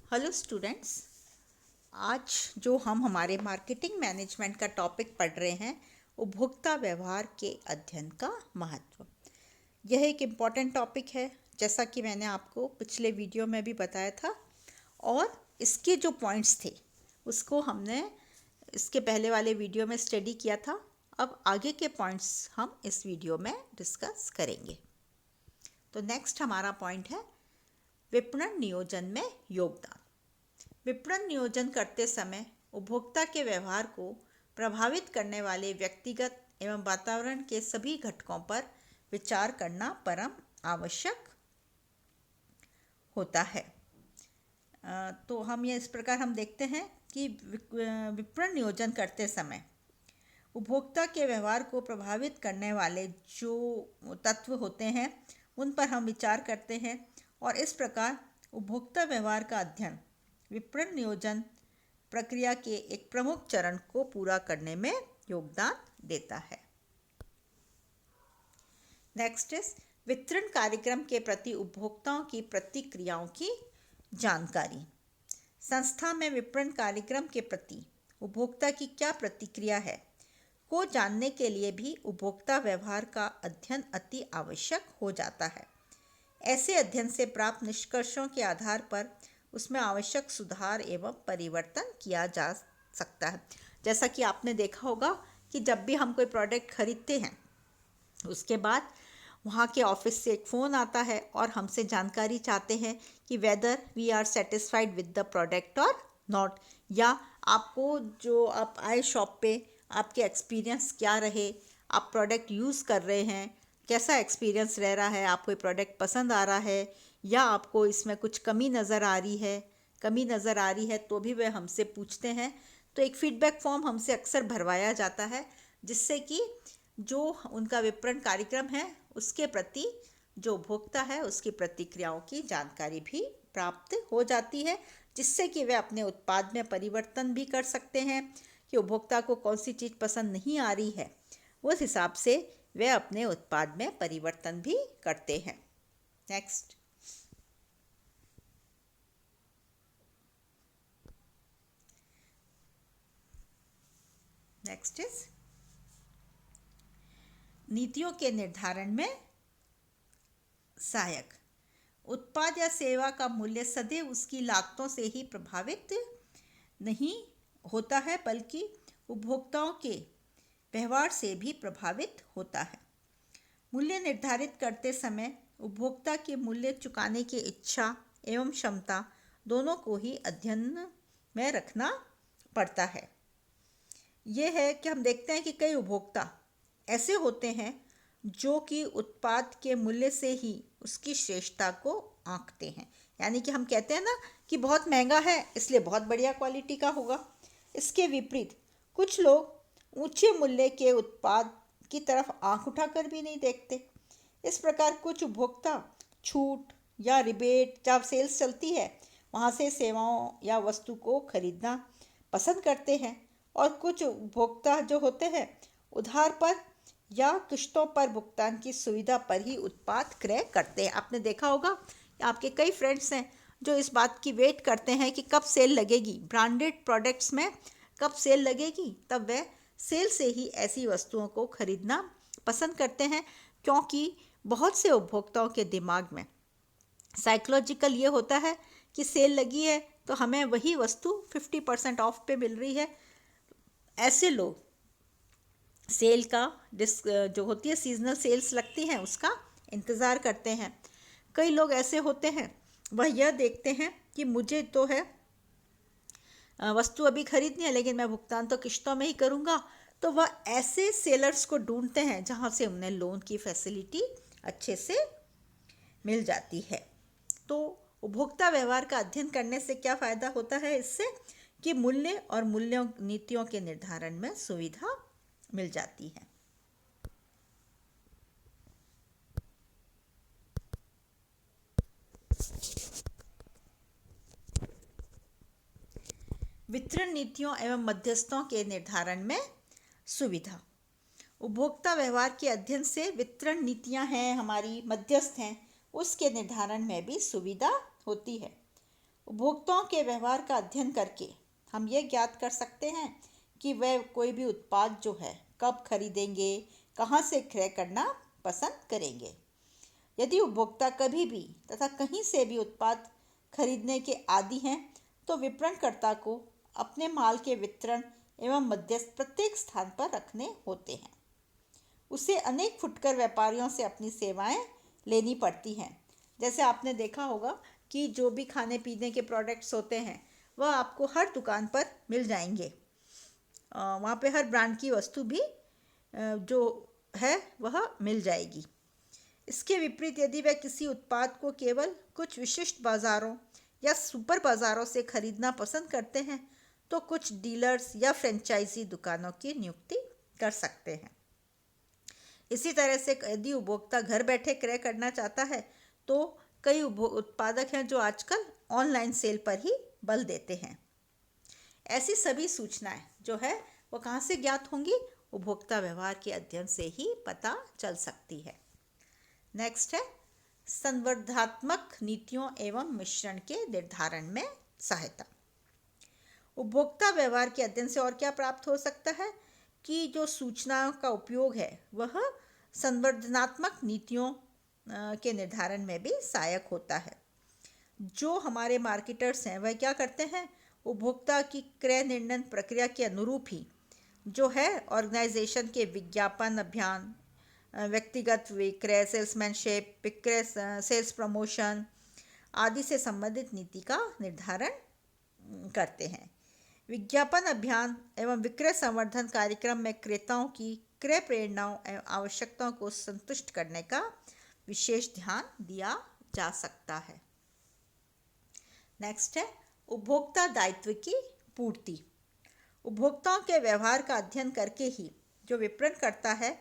Hello students. आज जो हम हमारे मार्केटिंग मैनेजमेंट का टॉपिक पढ़ रहे हैं, उपभोक्ता व्यवहार के अध्ययन का महत्व। यह एक इम्पॉर्टेंट टॉपिक है, जैसा कि मैंने आपको पिछले वीडियो में भी बताया था। और इसके जो पॉइंट्स थे उसको हमने इसके पहले वाले वीडियो में स्टडी किया था। अब आगे के पॉइंट्स हम इस वीडियो में डिस्कस करेंगे। तो नेक्स्ट हमारा पॉइंट है विपणन नियोजन में योगदान। विपणन नियोजन करते समय उपभोक्ता के व्यवहार को प्रभावित करने वाले व्यक्तिगत एवं वातावरण के सभी घटकों पर विचार करना परम आवश्यक होता है। तो हम ये इस प्रकार हम देखते हैं कि विपणन नियोजन करते समय उपभोक्ता के व्यवहार को प्रभावित करने वाले जो तत्व होते हैं उन पर हम विचार करते हैं, और इस प्रकार उपभोक्ता व्यवहार का अध्ययन विपणन नियोजन प्रक्रिया के एक प्रमुख चरण को पूरा करने में योगदान देता है। नेक्स्ट इज वितरण कार्यक्रम के प्रति उपभोक्ताओं की प्रतिक्रियाओं की जानकारी। संस्था में विपणन कार्यक्रम के प्रति उपभोक्ता की क्या प्रतिक्रिया है को जानने के लिए भी उपभोक्ता व्यवहार का अध्ययन अति आवश्यक हो जाता है। ऐसे अध्ययन से प्राप्त निष्कर्षों के आधार पर उसमें आवश्यक सुधार एवं परिवर्तन किया जा सकता है। जैसा कि आपने देखा होगा कि जब भी हम कोई प्रोडक्ट खरीदते हैं उसके बाद वहाँ के ऑफिस से एक फ़ोन आता है और हमसे जानकारी चाहते हैं कि whether we are satisfied with the product और नॉट, या आपको जो आप आए शॉप पे आपके एक्सपीरियंस क्या रहे, आप प्रोडक्ट यूज़ कर रहे हैं, कैसा एक्सपीरियंस रह रहा है, आपको ये प्रोडक्ट पसंद आ रहा है या आपको इसमें कुछ कमी नज़र आ रही है तो भी वह हमसे पूछते हैं। तो एक फीडबैक फॉर्म हमसे अक्सर भरवाया जाता है, जिससे कि जो उनका विपणन कार्यक्रम है उसके प्रति जो उपभोक्ता है उसकी प्रतिक्रियाओं की जानकारी भी प्राप्त हो जाती है, जिससे कि वे अपने उत्पाद में परिवर्तन भी कर सकते हैं कि उपभोक्ता को कौन सी चीज़ पसंद नहीं आ रही है, उस हिसाब से वे अपने उत्पाद में परिवर्तन भी करते हैं। नेक्स्ट इज नीतियों के निर्धारण में सहायक। उत्पाद या सेवा का मूल्य सदैव उसकी लागतों से ही प्रभावित नहीं होता है, बल्कि उपभोक्ताओं के व्यवहार से भी प्रभावित होता है। मूल्य निर्धारित करते समय उपभोक्ता के मूल्य चुकाने की इच्छा एवं क्षमता दोनों को ही अध्ययन में रखना पड़ता है। ये है कि हम देखते हैं कि कई उपभोक्ता ऐसे होते हैं जो कि उत्पाद के मूल्य से ही उसकी श्रेष्ठता को आंकते हैं। यानी कि हम कहते हैं ना कि बहुत महंगा है इसलिए बहुत बढ़िया क्वालिटी का होगा। इसके विपरीत कुछ लोग ऊंचे मूल्य के उत्पाद की तरफ आंख उठाकर भी नहीं देखते। इस प्रकार कुछ उपभोक्ता छूट या रिबेट जब सेल्स चलती है वहाँ से सेवाओं या वस्तु को खरीदना पसंद करते हैं, और कुछ उपभोक्ता जो होते हैं उधार पर या किस्तों पर भुगतान की सुविधा पर ही उत्पाद क्रय करते हैं। आपने देखा होगा कि आपके कई फ्रेंड्स हैं जो इस बात की वेट करते हैं कि कब सेल लगेगी, ब्रांडेड प्रोडक्ट्स में कब सेल लगेगी, तब वह सेल से ही ऐसी वस्तुओं को खरीदना पसंद करते हैं, क्योंकि बहुत से उपभोक्ताओं के दिमाग में साइकोलॉजिकल ये होता है कि सेल लगी है तो हमें वही वस्तु 50% ऑफ पे मिल रही है। ऐसे लोग सेल का जो होती है सीजनल सेल्स लगती हैं उसका इंतज़ार करते हैं। कई लोग ऐसे होते हैं वह यह देखते हैं कि मुझे तो है वस्तु अभी खरीदनी है लेकिन मैं भुगतान तो किस्तों में ही करूँगा, तो वह ऐसे सेलर्स को ढूंढते हैं जहाँ से उन्हें लोन की फैसिलिटी अच्छे से मिल जाती है। तो उपभोक्ता व्यवहार का अध्ययन करने से क्या फ़ायदा होता है इससे कि मूल्य और मूल्यों नीतियों के निर्धारण में सुविधा मिल जाती है। वितरण नीतियों एवं मध्यस्थों के निर्धारण में सुविधा। उपभोक्ता व्यवहार के अध्ययन से वितरण नीतियां हैं हमारी, मध्यस्थ हैं, उसके निर्धारण में भी सुविधा होती है। उपभोक्ताओं के व्यवहार का अध्ययन करके हम ये ज्ञात कर सकते हैं कि वह कोई भी उत्पाद जो है कब खरीदेंगे, कहाँ से क्रय करना पसंद करेंगे। यदि उपभोक्ता कभी भी तथा कहीं से भी उत्पाद खरीदने के आदी हैं, तो विपणनकर्ता को अपने माल के वितरण एवं मध्यस्थ प्रत्येक स्थान पर रखने होते हैं। उसे अनेक फुटकर व्यापारियों से अपनी सेवाएं लेनी पड़ती हैं। जैसे आपने देखा होगा कि जो भी खाने पीने के प्रोडक्ट्स होते हैं वह आपको हर दुकान पर मिल जाएंगे। वहाँ पे हर ब्रांड की वस्तु भी जो है वह मिल जाएगी। इसके विपरीत यदि वह किसी उत्पाद को केवल कुछ विशिष्ट बाज़ारों या सुपर बाज़ारों से खरीदना पसंद करते हैं, तो कुछ डीलर्स या फ्रेंचाइजी दुकानों की नियुक्ति कर सकते हैं। इसी तरह से यदि उपभोक्ता घर बैठे क्रय करना चाहता है, तो कई उत्पादक हैं जो आजकल ऑनलाइन सेल पर ही बल देते हैं। ऐसी सभी सूचनाएं जो है वो कहाँ से ज्ञात होंगी? उपभोक्ता व्यवहार के अध्ययन से ही पता चल सकती है। नेक्स्ट है संवर्धनात्मक नीतियों एवं मिश्रण के निर्धारण में सहायता। उपभोक्ता व्यवहार के अध्ययन से और क्या प्राप्त हो सकता है कि जो सूचनाओं का उपयोग है वह संवर्धनात्मक नीतियों के निर्धारण में भी सहायक होता है। जो हमारे मार्केटर्स हैं वह क्या करते हैं, उपभोक्ता की क्रय निर्णय प्रक्रिया के अनुरूप ही जो है ऑर्गेनाइजेशन के विज्ञापन अभियान, व्यक्तिगत विक्रय, सेल्समैनशिप, विक्रय, सेल्स प्रमोशन आदि से संबंधित नीति का निर्धारण करते हैं। विज्ञापन अभियान एवं विक्रय संवर्धन कार्यक्रम में क्रेताओं की क्रय प्रेरणाओं एवं आवश्यकताओं को संतुष्ट करने का विशेष ध्यान दिया जा सकता है। नेक्स्ट है उपभोक्ता दायित्व की पूर्ति। उपभोक्ताओं के व्यवहार का अध्ययन करके ही जो विपणन करता है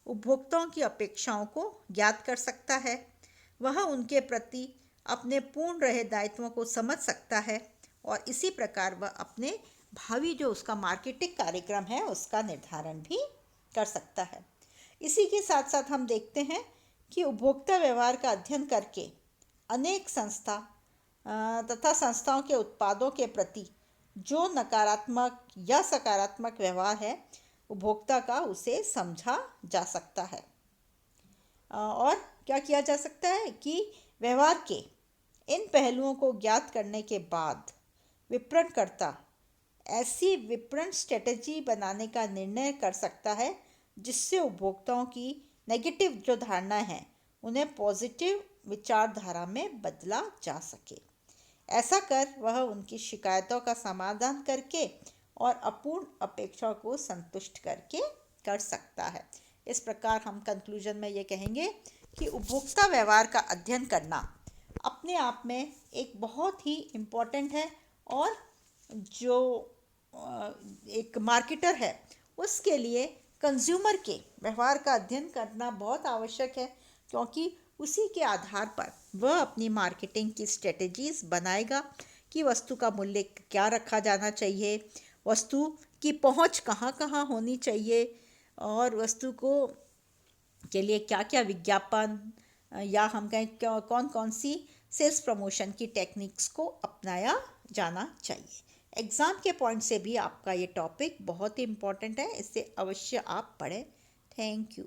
उपभोक्ताओं की अपेक्षाओं को ज्ञात कर सकता है। वह उनके प्रति अपने पूर्ण रहे दायित्वों को समझ सकता है और इसी प्रकार वह अपने भावी जो उसका मार्केटिंग कार्यक्रम है उसका निर्धारण भी कर सकता है। इसी के साथ साथ हम देखते हैं कि उपभोक्ता व्यवहार का अध्ययन करके अनेक संस्था तथा संस्थाओं के उत्पादों के प्रति जो नकारात्मक या सकारात्मक व्यवहार है उपभोक्ता का उसे समझा जा सकता है। और क्या किया जा सकता है कि व्यवहार के इन पहलुओं को ज्ञात करने के बाद विपणनकर्ता ऐसी विपणन स्ट्रेटजी बनाने का निर्णय कर सकता है जिससे उपभोक्ताओं की नेगेटिव जो धारणा है उन्हें पॉजिटिव विचारधारा में बदला जा सके। ऐसा कर वह उनकी शिकायतों का समाधान करके और अपूर्ण अपेक्षाओं को संतुष्ट करके कर सकता है। इस प्रकार हम कंक्लूजन में ये कहेंगे कि उपभोक्ता व्यवहार का अध्ययन करना अपने आप में एक बहुत ही इम्पोर्टेंट है और जो एक मार्केटर है उसके लिए कंज्यूमर के व्यवहार का अध्ययन करना बहुत आवश्यक है, क्योंकि उसी के आधार पर वह अपनी मार्केटिंग की स्ट्रेटजीज बनाएगा कि वस्तु का मूल्य क्या रखा जाना चाहिए, वस्तु की पहुंच कहाँ कहाँ होनी चाहिए और वस्तु को के लिए क्या क्या विज्ञापन या हम कहें कौन कौन सी सेल्स प्रमोशन की टेक्निक्स को अपनाया जाना चाहिए। एग्ज़ाम के पॉइंट से भी आपका ये टॉपिक बहुत ही इम्पोर्टेंट है, इससे अवश्य आप पढ़ें। Thank you.